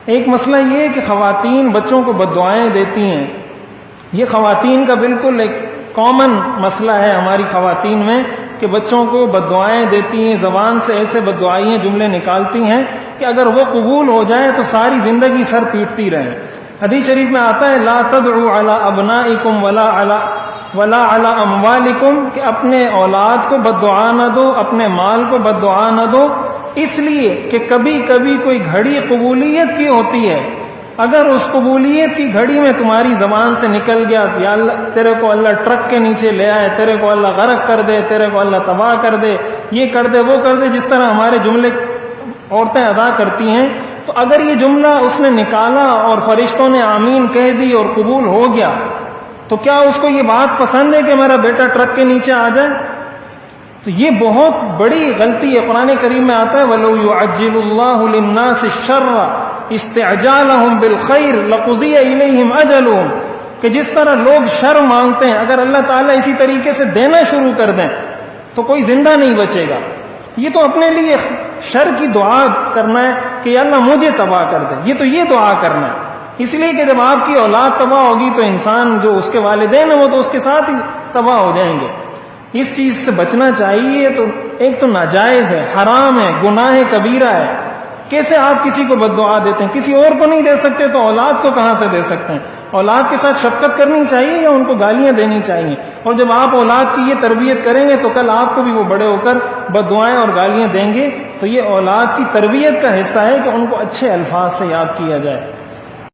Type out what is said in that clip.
ایک مسئلہ یہ ہے کہ خواتین بچوں کو بد دعائیں دیتی ہیں. یہ خواتین کا بالکل ایک کامن مسئلہ ہے ہماری خواتین میں کہ بچوں کو بد دعائیں دیتی ہیں، زبان سے ایسے بد دعائیں جملے نکالتی ہیں کہ اگر وہ قبول ہو جائیں تو ساری زندگی سر پیٹتی رہیں. حدیث شریف میں آتا ہے لا تدعوا علی ابنائکم ولا علی اموالکم، کہ اپنے اولاد کو بد دعا نہ دو، اپنے مال کو بد دعا نہ دو، اس لیے کہ کبھی کبھی کوئی گھڑی قبولیت کی ہوتی ہے. اگر اس قبولیت کی گھڑی میں تمہاری زبان سے نکل گیا یا اللہ تیرے کو اللہ ٹرک کے نیچے لے آئے، تیرے کو اللہ غرق کر دے، تیرے کو اللہ تباہ کر دے، یہ کر دے وہ کر دے، جس طرح ہمارے جملے عورتیں ادا کرتی ہیں، تو اگر یہ جملہ اس نے نکالا اور فرشتوں نے آمین کہہ دی اور قبول ہو گیا، تو کیا اس کو یہ بات پسند ہے کہ میرا بیٹا ٹرک کے نیچے آ جائے؟ تو یہ بہت بڑی غلطی ہے. قرآن کریم میں آتا ہے وَلَوْ يُعَجِّلُ اللَّهُ لِلنَّاسِ الشَّرَّ اسْتِعْجَالَهُم بِالْخَيْرِ لَقُضِيَ إِلَيْهِمْ أَجَلُهُم، کہ جس طرح لوگ شر مانگتے ہیں اگر اللہ تعالیٰ اسی طریقے سے دینا شروع کر دیں تو کوئی زندہ نہیں بچے گا. یہ تو اپنے لیے شر کی دعا کرنا ہے کہ اللہ مجھے تباہ کر دے، یہ دعا کرنا ہے. اس لیے کہ جب آپ کی اولاد تباہ ہوگی تو انسان جو اس کے والدین ہیں وہ تو اس کے ساتھ ہی تباہ ہو جائیں گے. اس چیز سے بچنا چاہیے. تو ایک تو ناجائز ہے، حرام ہے، گناہ کبیرہ ہے. کیسے آپ کسی کو بد دعا دیتے ہیں؟ کسی اور کو نہیں دے سکتے تو اولاد کو کہاں سے دے سکتے ہیں؟ اولاد کے ساتھ شفقت کرنی چاہیے یا ان کو گالیاں دینی چاہیے؟ اور جب آپ اولاد کی یہ تربیت کریں گے تو کل آپ کو بھی وہ بڑے ہو کر بد دعائیں اور گالیاں دیں گے. تو یہ اولاد کی تربیت کا حصہ ہے کہ ان کو اچھے الفاظ سے یاد کیا جائے.